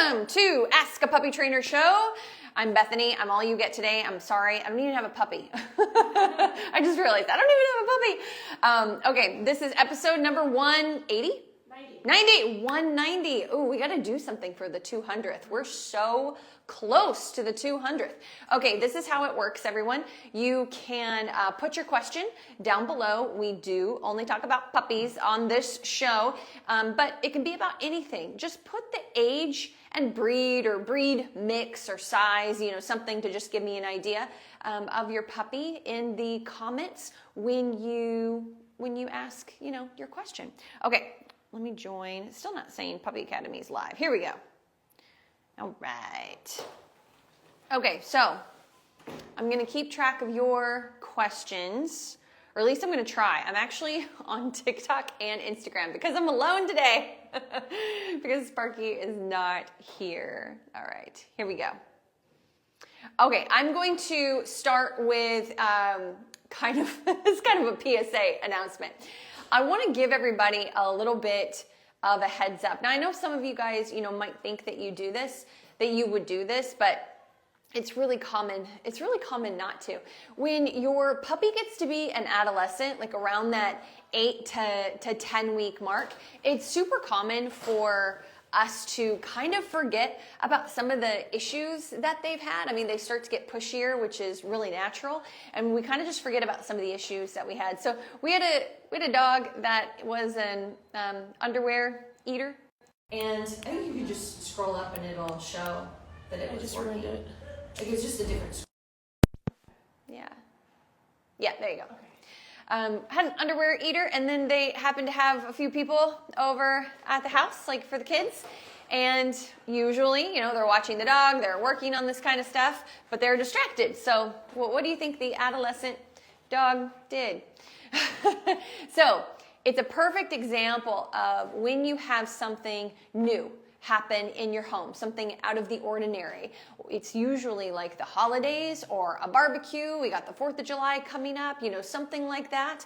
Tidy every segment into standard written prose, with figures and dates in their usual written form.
Welcome to Ask a Puppy Trainer Show. I'm Bethany. I'm all you get today. I'm sorry. I don't even have a puppy. I just realized I don't even have a puppy. Okay, this is episode number 180? 190. Oh, we got to do something for the 200th. We're so close to the 200th. Okay, this is how it works, everyone. You can put your question down below. We do only talk about puppies on this show, but it can be about anything. Just put the age and breed or breed mix or size, something to just give me an idea of your puppy in the comments when you ask, your question. Okay. Let me join. It's still not saying Puppy Academy is live. Here we go. All right. Okay, so I'm going to keep track of your questions, or at least I'm going to try. I'm actually on TikTok and Instagram because I'm alone today because Sparky is not here. All right, here we go. Okay, I'm going to start with it's kind of a PSA announcement. I want to give everybody a little bit of a heads up. Now, I know some of you guys, might think that you would do this, but it's really common. It's really common not to. When your puppy gets to be an adolescent, like around that 8 to 10 week mark, it's super common for us to kind of forget about some of the issues that they've had. I mean, they start to get pushier, which is really natural, and we kind of just forget about some of the issues that we had. So we had a dog that was an underwear eater, and I think you can just scroll up and it'll show that it was working. Like it's just a different scroll. Yeah, there you go. Okay. Had an underwear eater, and then they happened to have a few people over at the house, like for the kids. And usually, they're watching the dog, they're working on this kind of stuff, but they're distracted. So what do you think the adolescent dog did? So it's a perfect example of when you have something new happen in your home, something out of the ordinary. It's usually like the holidays or a barbecue. We got the 4th of July coming up, something like that.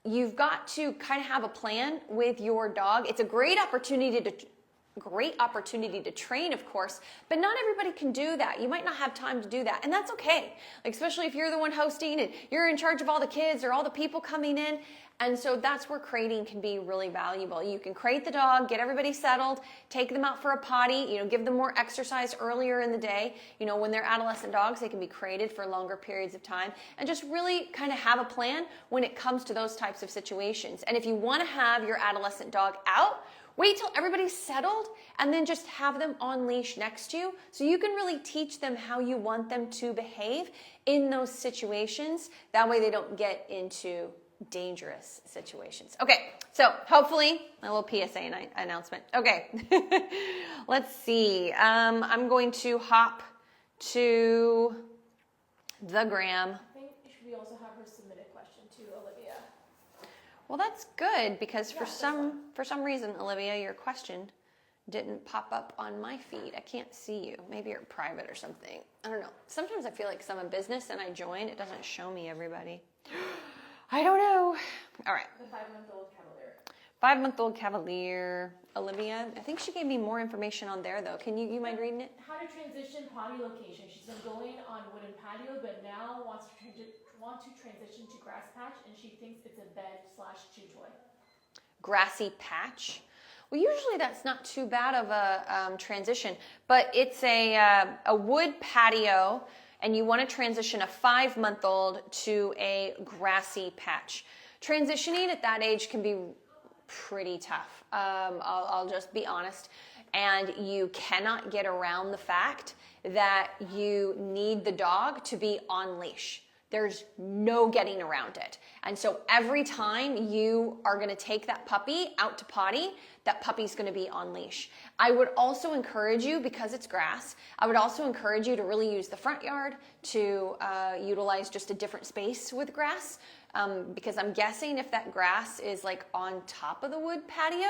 You've got to kind of have a plan with your dog. It's a great opportunity to train, of course, but not everybody can do that. You might not have time to do that, and that's okay. Like, especially if you're the one hosting and you're in charge of all the kids or all the people coming in. And so that's where crating can be really valuable. You can crate the dog, get everybody settled, take them out for a potty, give them more exercise earlier in the day. When they're adolescent dogs, they can be crated for longer periods of time, and just really kind of have a plan when it comes to those types of situations. And if you want to have your adolescent dog out, wait till everybody's settled and then just have them on leash next to you so you can really teach them how you want them to behave in those situations. That way they don't get into dangerous situations. Okay, so hopefully a little PSA announcement. Okay, let's see. I'm going to hop to the gram. I think we also have her submit a question to Olivia. Well, that's good because for some reason, Olivia, your question didn't pop up on my feed. I can't see you. Maybe you're private or something. I don't know. Sometimes I feel like I'm a business and I join, it doesn't show me everybody. I don't know. All right. The 5-month-old Cavalier. 5-month-old Cavalier. Olivia, I think she gave me more information on there, though. Can you mind reading it? How to transition potty location. She's been going on wooden patio, but now wants to transition to grass patch, and she thinks it's a bed/chew toy. Grassy patch. Well, usually that's not too bad of a transition, but it's a wood patio, and you want to transition a 5-month-old to a grassy patch. Transitioning at that age can be pretty tough. I'll just be honest. And you cannot get around the fact that you need the dog to be on leash. There's no getting around it. And so every time you are going to take that puppy out to potty, that puppy's going to be on leash. I would also encourage you, because it's grass, I would also encourage you to really use the front yard to utilize just a different space with grass. Because I'm guessing if that grass is like on top of the wood patio,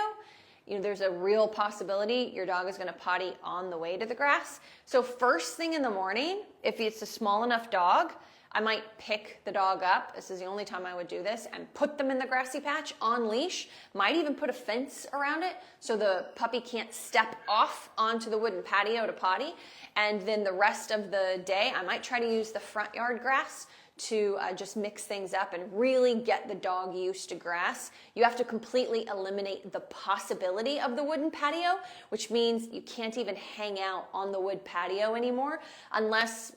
there's a real possibility your dog is going to potty on the way to the grass. So first thing in the morning, if it's a small enough dog, I might pick the dog up. This is the only time I would do this, and put them in the grassy patch on leash. Might even put a fence around it so the puppy can't step off onto the wooden patio to potty. And then the rest of the day, I might try to use the front yard grass to just mix things up and really get the dog used to grass. You have to completely eliminate the possibility of the wooden patio, which means you can't even hang out on the wood patio anymore unless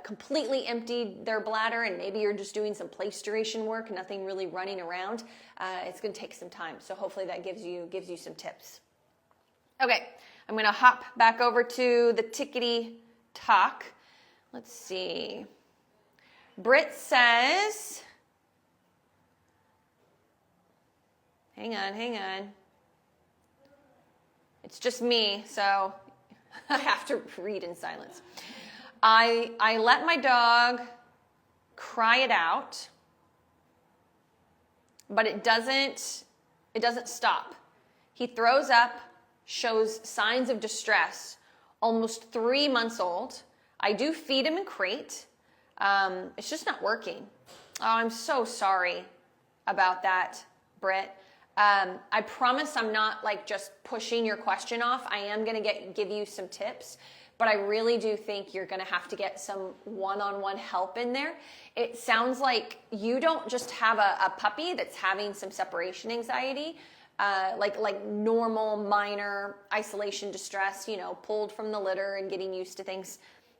completely emptied their bladder and maybe you're just doing some place duration work, nothing really running around. It's going to take some time. So hopefully that gives you some tips. Okay, I'm going to hop back over to the tickety talk. Let's see. Britt says, hang on. It's just me, so I have to read in silence. I let my dog cry it out, but it doesn't stop. He throws up, shows signs of distress, almost 3 months old. I do feed him in crate. It's just not working. Oh, I'm so sorry about that, Britt. I promise I'm not like just pushing your question off. I am going to give you some tips, but I really do think you're going to have to get some one-on-one help in there. It sounds like you don't just have a puppy that's having some separation anxiety, like normal minor isolation distress, pulled from the litter and getting used to things.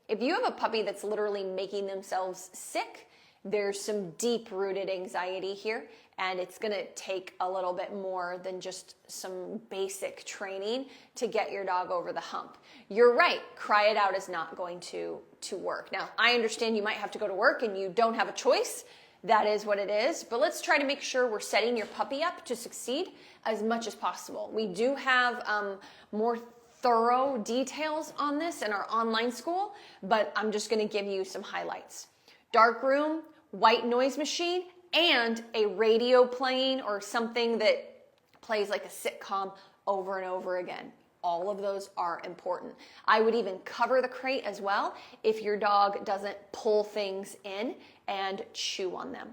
If you have a puppy that's literally making themselves sick, there's some deep-rooted anxiety here, and it's going to take a little bit more than just some basic training to get your dog over the hump. You're right, cry it out is not going to work. Now, I understand you might have to go to work and you don't have a choice. That is what it is, but let's try to make sure we're setting your puppy up to succeed as much as possible. We do have more thorough details on this in our online school, but I'm just going to give you some highlights. Dark room, white noise machine, and a radio playing or something that plays like a sitcom over and over again. All of those are important. I would even cover the crate as well if your dog doesn't pull things in and chew on them.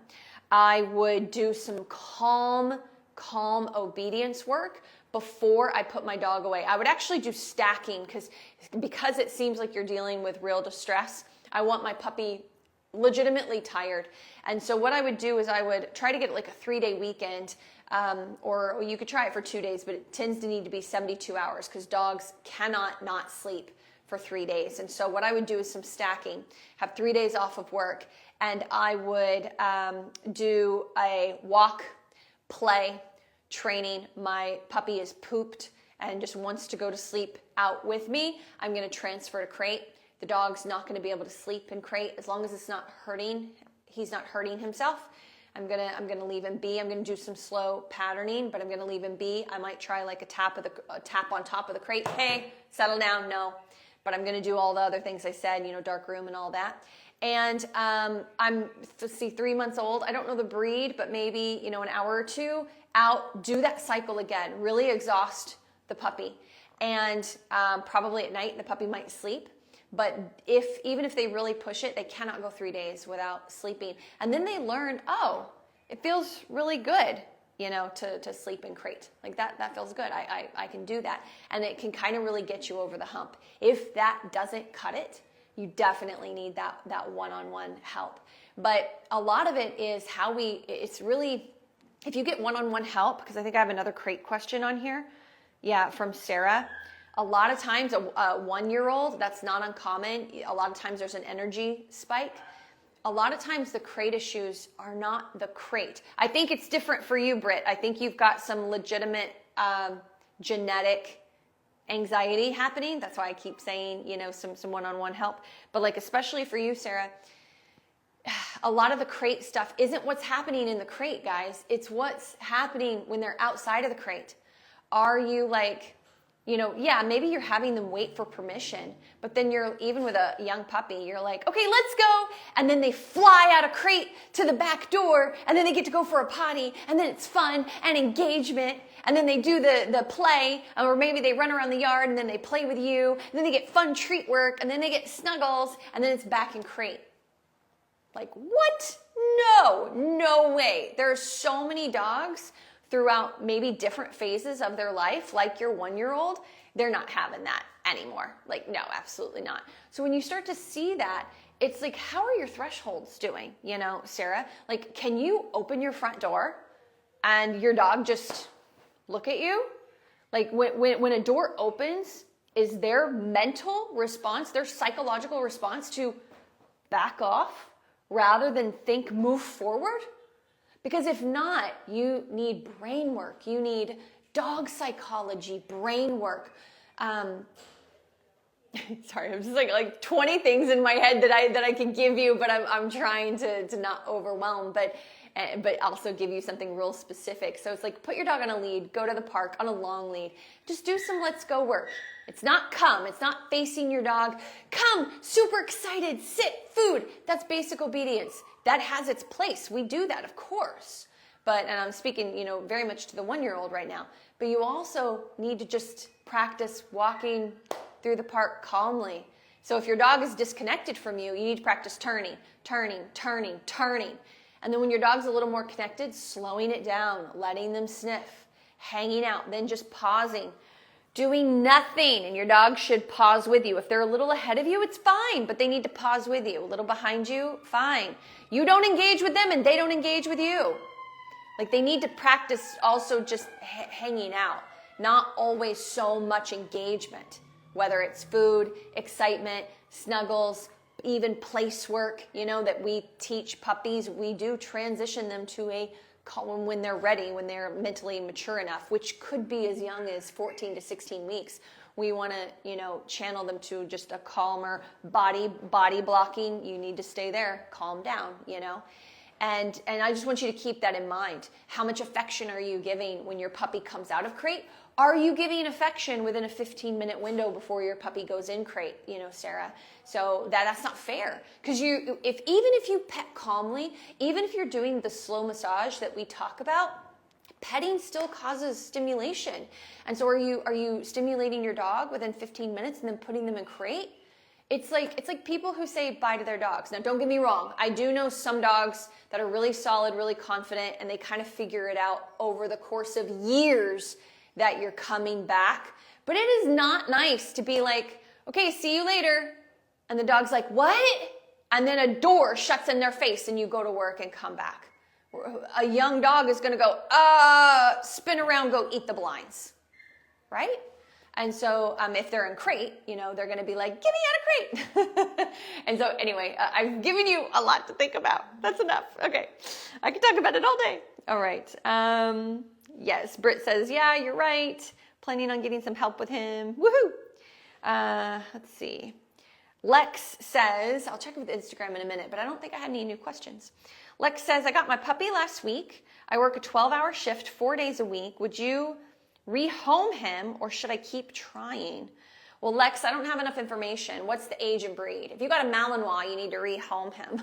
I would do some calm obedience work before I put my dog away. I would actually do stacking because it seems like you're dealing with real distress. I want my puppy legitimately tired. And so what I would do is I would try to get like a 3-day weekend, or you could try it for 2 days, but it tends to need to be 72 hours because dogs cannot not sleep for 3 days. And so what I would do is some stacking, have 3 days off of work, and I would do a walk, play, training. My puppy is pooped and just wants to go to sleep out with me. I'm going to transfer to crate. The dog's not going to be able to sleep in crate as long as it's not hurting. He's not hurting himself. I'm gonna leave him be. I'm gonna do some slow patterning, but I'm gonna leave him be. I might try like a tap on top of the crate. Hey, settle down. No, but I'm gonna do all the other things I said. Dark room and all that. And I'm 3 months old. I don't know the breed, but maybe an hour or two out. Do that cycle again. Really exhaust the puppy, and probably at night the puppy might sleep. But even if they really push it, they cannot go 3 days without sleeping. And then they learn, it feels really good, to sleep in crate. Like that feels good. I can do that. And it can kind of really get you over the hump. If that doesn't cut it, you definitely need that one-on-one help. But a lot of it is it's really, if you get one-on-one help, because I think I have another crate question on here. Yeah, from Sarah. A lot of times, a 1-year-old, that's not uncommon. A lot of times there's an energy spike. A lot of times the crate issues are not the crate. I think it's different for you, Britt. I think you've got some legitimate genetic anxiety happening. That's why I keep saying, some one-on-one help. But especially for you, Sarah, a lot of the crate stuff isn't what's happening in the crate, guys. It's what's happening when they're outside of the crate. Are you maybe you're having them wait for permission, but then even with a young puppy, you're like, okay, let's go. And then they fly out of crate to the back door, and then they get to go for a potty, and then it's fun and engagement. And then they do the play, or maybe they run around the yard and then they play with you, and then they get fun treat work, and then they get snuggles, and then it's back in crate. Like, what? No way. There are so many dogs throughout maybe different phases of their life, like your 1-year-old, they're not having that anymore. Like, no, absolutely not. So when you start to see that, it's like, how are your thresholds doing? You know, Sarah, like, can you open your front door and your dog just look at you? Like when a door opens, is their mental response, their psychological response to back off rather than think, move forward? Because if not, you need brain work. You need dog psychology, brain work. Sorry, I'm just like 20 things in my head that I can give you, but I'm trying to not overwhelm, but also give you something real specific. So it's like, put your dog on a lead, go to the park on a long lead, just do some let's go work. It's not come, it's not facing your dog. Come, super excited, sit, food. That's basic obedience. That has its place. We do that, of course. And I'm speaking, very much to the 1-year-old right now, but you also need to just practice walking through the park calmly. So if your dog is disconnected from you, you need to practice turning. And then when your dog's a little more connected, slowing it down, letting them sniff, hanging out, then just pausing, doing nothing. And your dog should pause with you. If they're a little ahead of you, it's fine, but they need to pause with you. A little behind you, fine. You don't engage with them and they don't engage with you. Like, they need to practice also just hanging out, not always so much engagement, whether it's food, excitement, snuggles, even place work, that we teach puppies. We do transition them to a calm when they're ready, when they're mentally mature enough, which could be as young as 14 to 16 weeks. We want to, channel them to just a calmer body blocking. You need to stay there, calm down, And I just want you to keep that in mind. How much affection are you giving when your puppy comes out of crate? Are you giving affection within a 15-minute window before your puppy goes in crate, Sarah? So that's not fair. Because even if you pet calmly, even if you're doing the slow massage that we talk about, petting still causes stimulation. And so are you stimulating your dog within 15 minutes and then putting them in crate? It's like people who say bye to their dogs. Now, don't get me wrong. I do know some dogs that are really solid, really confident, and they kind of figure it out over the course of years that you're coming back. But it is not nice to be like, okay, see you later. And the dog's like, what? And then a door shuts in their face and you go to work and come back. A young dog is going to go, spin around, go eat the blinds, right? And so if they're in crate, they're going to be like, get me out of crate. And so anyway, I've given you a lot to think about. That's enough. Okay. I could talk about it all day. All right. Yes, Britt says, yeah, you're right. Planning on getting some help with him. Woohoo. Let's see. Lex says, I'll check with Instagram in a minute, but I don't think I had any new questions. Lex says, I got my puppy last week. I work a 12-hour shift 4 days a week. Would you rehome him or should I keep trying? Well, Lex, I don't have enough information. What's the age and breed? If you got a Malinois, you need to rehome him.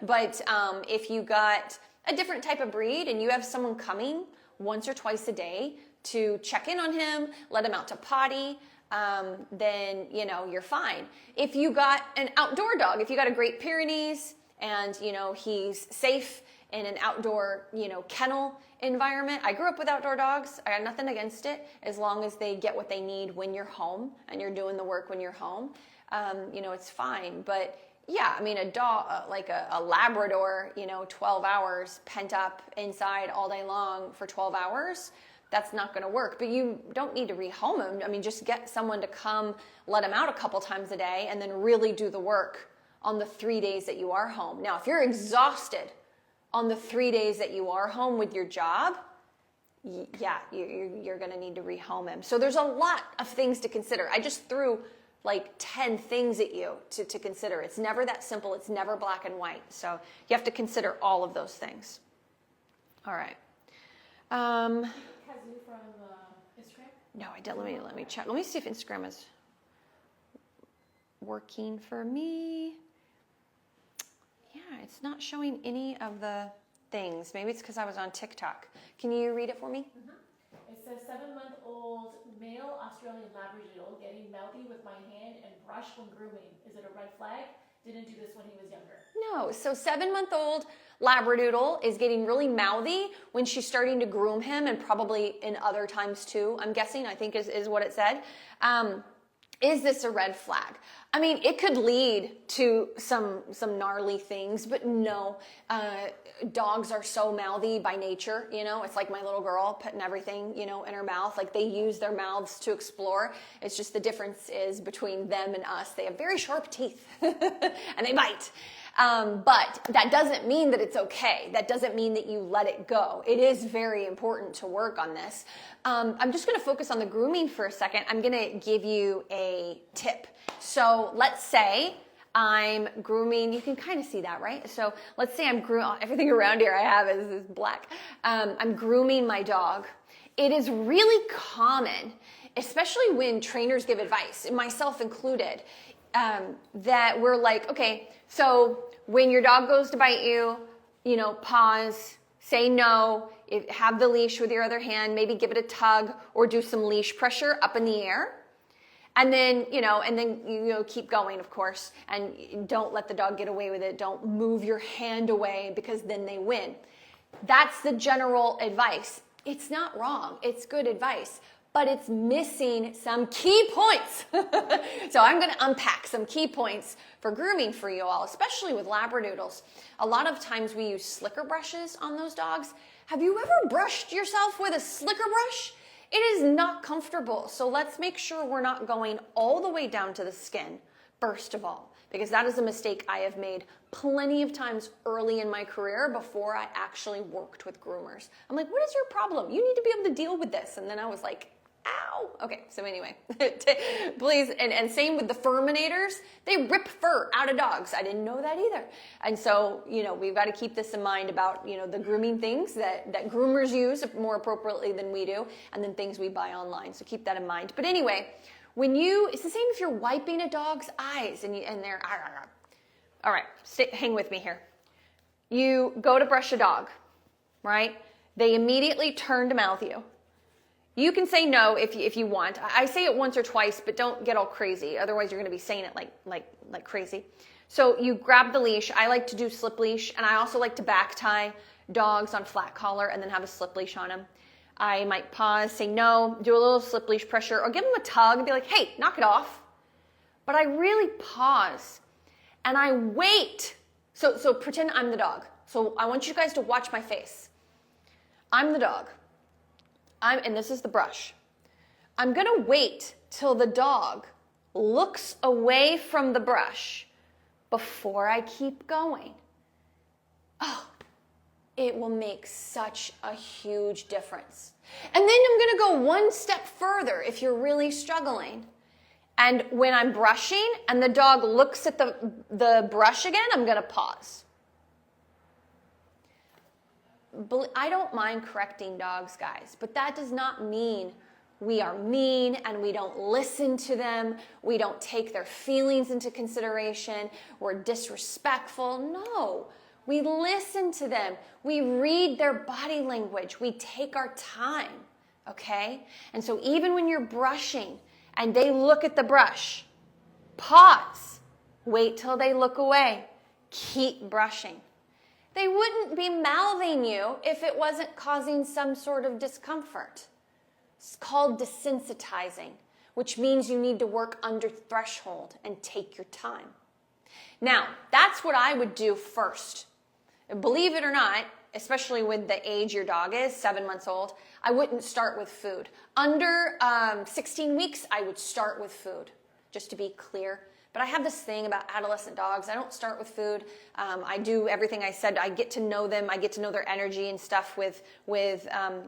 But if you got a different type of breed and you have someone coming once or twice a day to check in on him, let him out to potty, then, you're fine. If you got an outdoor dog, if you got a Great Pyrenees and, he's safe in an outdoor, kennel environment. I grew up with outdoor dogs. I got nothing against it as long as they get what they need when you're home and you're doing the work when you're home. It's fine. But yeah, a dog, like a Labrador, 12 hours pent up inside all day long for 12 hours, that's not going to work. But you don't need to rehome him. Just get someone to come, let him out a couple times a day, and then really do the work on the 3 days that you are home. Now, if you're exhausted on the 3 days that you are home with your job, you're going to need to rehome him. So there's a lot of things to consider. I just threw like 10 things at you to consider. It's never that simple. It's never black and white. So you have to consider all of those things. All right. Kazu from Instagram? No, I didn't. Let me check. Let me see if Instagram is working for me. Yeah, it's not showing any of the things. Maybe it's because I was on TikTok. Can you read it for me? Mm-hmm. It says 7-month-old male Australian Labradoodle getting mouthy with my hand and brush when grooming. Is it a red flag? didn't do this when he was younger. No, so 7-month-old Labradoodle is getting really mouthy when she's starting to groom him, and probably in other times too, I'm guessing, I think is what it said. Is this a red flag? I mean, it could lead to some gnarly things, but no, dogs are so mouthy by nature, you know. It's like my little girl putting everything, you know, in her mouth. Like, they use their mouths to explore. It's just the difference is between them and us. They have very sharp teeth and they bite. But that doesn't mean that it's okay. That doesn't mean that you let it go. It is very important to work on this. I'm just going to focus on the grooming for a second. I'm going to give you a tip. So let's say I'm grooming. You can kind of see that, right? So let's say I'm grooming. Everything around here I have is black. I'm grooming my dog. It is really common, especially when trainers give advice, myself included, that we're like, okay, so when your dog goes to bite you, you know, pause, say no, have the leash with your other hand, maybe give it a tug or do some leash pressure up in the air. And then, you know, keep going, of course, and don't let the dog get away with it. Don't move your hand away, because then they win. That's the general advice. It's not wrong. It's good advice, but it's missing some key points. So I'm going to unpack some key points for grooming for you all, especially with Labradoodles. A lot of times we use slicker brushes on those dogs. Have you ever brushed yourself with a slicker brush? It is not comfortable. So let's make sure we're not going all the way down to the skin, first of all, because that is a mistake I have made plenty of times early in my career before I actually worked with groomers. I'm like, what is your problem? You need to be able to deal with this. And then I was like, ow. Okay, so anyway, please, and same with the furminators, they rip fur out of dogs. I didn't know that either. And so, you know, we've got to keep this in mind about, you know, the grooming things that groomers use more appropriately than we do, and then things we buy online. So keep that in mind. But anyway, it's the same if you're wiping a dog's eyes and they're, all right, hang with me here. You go to brush a dog, right? They immediately turn to mouth you. You can say no if you want. I say it once or twice, but don't get all crazy. Otherwise, you're going to be saying it like crazy. So you grab the leash. I like to do slip leash, and I also like to back tie dogs on flat collar and then have a slip leash on them. I might pause, say no, do a little slip leash pressure, or give them a tug and be like, hey, knock it off. But I really pause, and I wait. So pretend I'm the dog. So I want you guys to watch my face. I'm the dog. And this is the brush. I'm going to wait till the dog looks away from the brush before I keep going. Oh, it will make such a huge difference. And then I'm going to go one step further if you're really struggling. And when I'm brushing and the dog looks at the brush again, I'm going to pause. I don't mind correcting dogs, guys, but that does not mean we are mean and we don't listen to them. We don't take their feelings into consideration. We're disrespectful. No, we listen to them. We read their body language. We take our time, okay? And so even when you're brushing and they look at the brush, pause. Wait till they look away. Keep brushing. They wouldn't be mouthing you if it wasn't causing some sort of discomfort. It's called desensitizing, which means you need to work under threshold and take your time. Now, that's what I would do first. Believe it or not, especially with the age your dog is, 7 months old, I wouldn't start with food. Under 16 weeks, I would start with food, just to be clear. But I have this thing about adolescent dogs. I don't start with food. I do everything I said. I get to know them. I get to know their energy and stuff with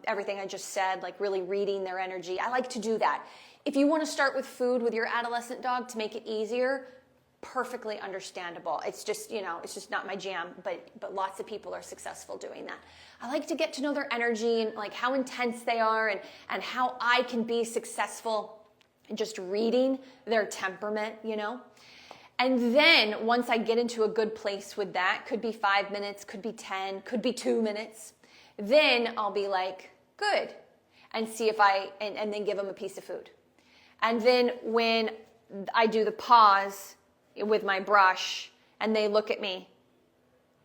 everything I just said, like really reading their energy. I like to do that. If you want to start with food with your adolescent dog to make it easier, perfectly understandable. It's just, it's just not my jam, but lots of people are successful doing that. I like to get to know their energy and like how intense they are and how I can be successful in just reading their temperament, And then once I get into a good place with that, could be 5 minutes, could be 10, could be 2 minutes, then I'll be like, good, and see if and then give them a piece of food. And then when I do the pause with my brush and they look at me.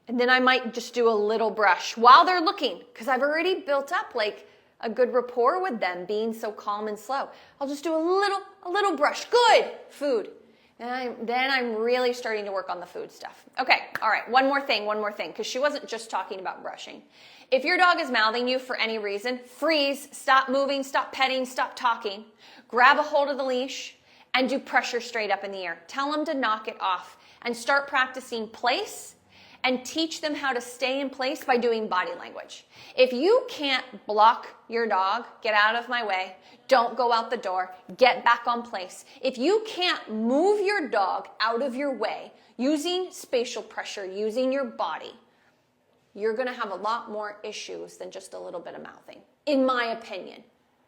And then I might just do a little brush while they're looking, because I've already built up like a good rapport with them being so calm and slow. I'll just do a little brush. Good. Food. And then I'm really starting to work on the food stuff. Okay. All right. One more thing, because she wasn't just talking about brushing. If your dog is mouthing you for any reason, freeze, stop moving, stop petting, stop talking, grab a hold of the leash and do pressure straight up in the air. Tell them to knock it off and start practicing place, and teach them how to stay in place by doing body language. If you can't block your dog, get out of my way, don't go out the door, get back on place. If you can't move your dog out of your way using spatial pressure, using your body, you're gonna have a lot more issues than just a little bit of mouthing, in my opinion.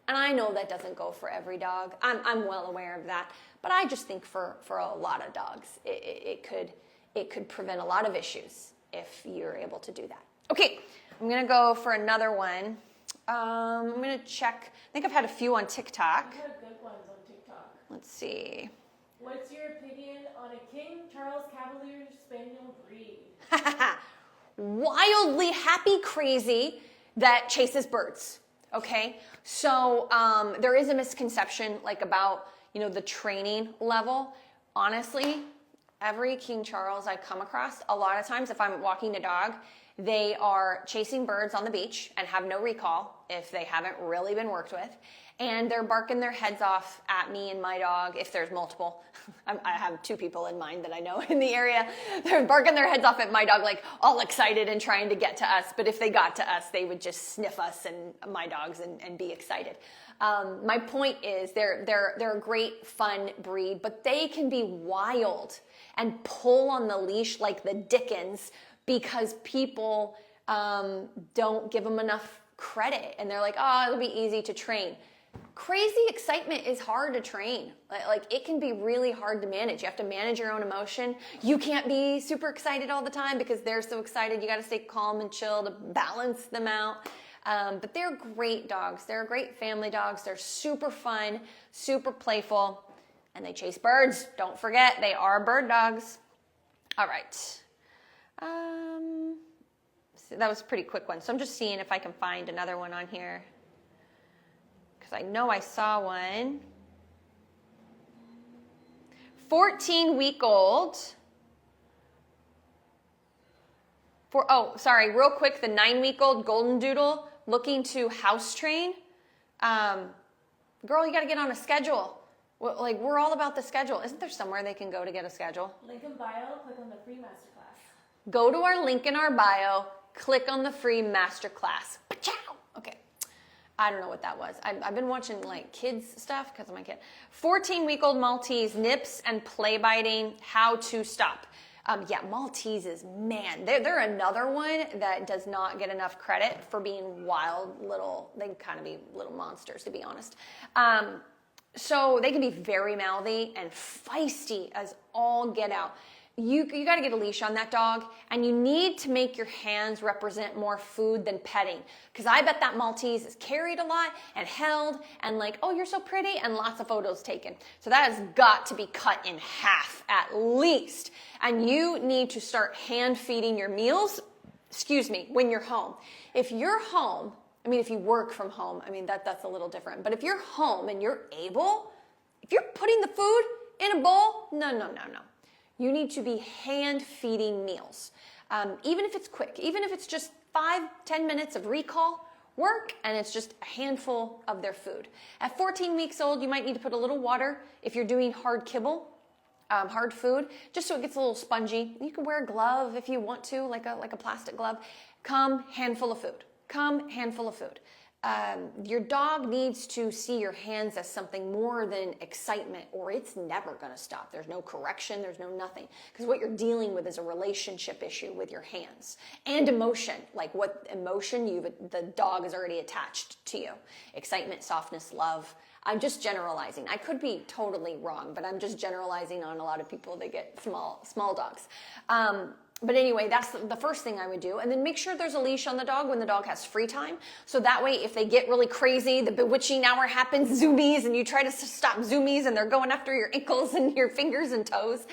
And I know that doesn't go for every dog. I'm well aware of that. But I just think for a lot of dogs, it could prevent a lot of issues if you're able to do that. Okay, I'm gonna go for another one. I'm gonna check. I think I've had a few on TikTok. You had good ones on TikTok. Let's see. What's your opinion on a King Charles Cavalier Spaniel breed? Wildly happy, crazy that chases birds. Okay, so there is a misconception like about the training level. Honestly, every King Charles I come across, a lot of times if I'm walking a dog, they are chasing birds on the beach and have no recall if they haven't really been worked with. And they're barking their heads off at me and my dog if there's multiple. I have 2 people in mind that I know in the area. They're barking their heads off at my dog, like all excited and trying to get to us. But if they got to us, they would just sniff us and my dogs and be excited. My point is they're a great fun breed, but they can be wild and pull on the leash like the Dickens because people don't give them enough credit. And they're like, oh, it'll be easy to train. Crazy excitement is hard to train. Like it can be really hard to manage. You have to manage your own emotion. You can't be super excited all the time because they're so excited. You got to stay calm and chill to balance them out. But they're great dogs. They're great family dogs. They're super fun, super playful, and they chase birds. Don't forget, they are bird dogs. All right. So that was a pretty quick one. So I'm just seeing if I can find another one on here, because I know I saw one. 14-week-old. Real quick, the 9-week-old Goldendoodle looking to house train. Girl, you got to get on a schedule. We're all about the schedule. Isn't there somewhere they can go to get a schedule? Link in bio, click on the free masterclass. Go to our link in our bio, click on the free masterclass. Pachow! Okay. I don't know what that was. I've been watching like kids stuff because of my kid. 14-week-old Maltese, nips and play biting, how to stop. Malteses, man, they're another one that does not get enough credit for being wild little, they can kind of be little monsters, to be honest. So they can be very mouthy and feisty as all get out. You got to get a leash on that dog, and you need to make your hands represent more food than petting, because I bet that Maltese is carried a lot and held and like, oh, you're so pretty, and lots of photos taken. So that has got to be cut in half at least, and you need to start hand feeding your meals, when you're home. If you're home, if you work from home, that's a little different, but if you're home and you're able, if you're putting the food in a bowl, no. You need to be hand feeding meals. Even if it's quick, even if it's just 5-10 minutes of recall work and it's just a handful of their food. At 14 weeks old, you might need to put a little water if you're doing hard kibble, hard food, just so it gets a little spongy. You can wear a glove if you want to, like a plastic glove. Come, handful of food. Your dog needs to see your hands as something more than excitement, or it's never going to stop. There's no correction. There's no nothing. Because what you're dealing with is a relationship issue with your hands and emotion. Like what emotion the dog is already attached to you. Excitement, softness, love. I'm just generalizing. I could be totally wrong, but I'm just generalizing on a lot of people that get small dogs. But anyway, that's the first thing I would do. And then make sure there's a leash on the dog when the dog has free time. So that way, if they get really crazy, the bewitching hour happens, zoomies, and you try to stop zoomies and they're going after your ankles and your fingers and toes,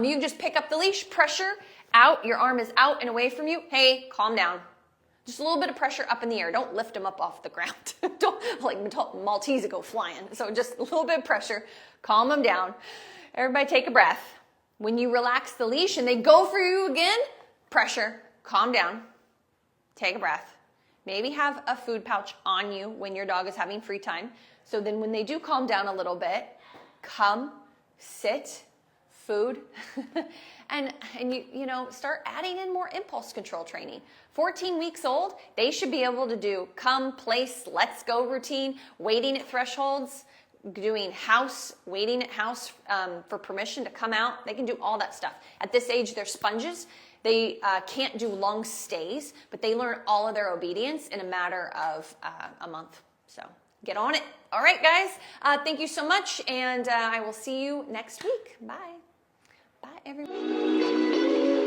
you just pick up the leash, pressure out, your arm is out and away from you. Hey, calm down. Just a little bit of pressure up in the air. Don't lift them up off the ground. Don't like Maltese go flying. So just a little bit of pressure, calm them down. Everybody take a breath. When you relax the leash and they go for you again, pressure, calm down, take a breath. Maybe have a food pouch on you when your dog is having free time. So then when they do calm down a little bit, come, sit, food, and you know, start adding in more impulse control training. 14 weeks old, they should be able to do come, place, let's go routine, waiting at thresholds, doing house, waiting at house for permission to come out. They can do all that stuff. At this age, they're sponges. They can't do long stays, but they learn all of their obedience in a matter of a month. So get on it. All right, guys. Thank you so much, and I will see you next week. Bye. Bye, everyone.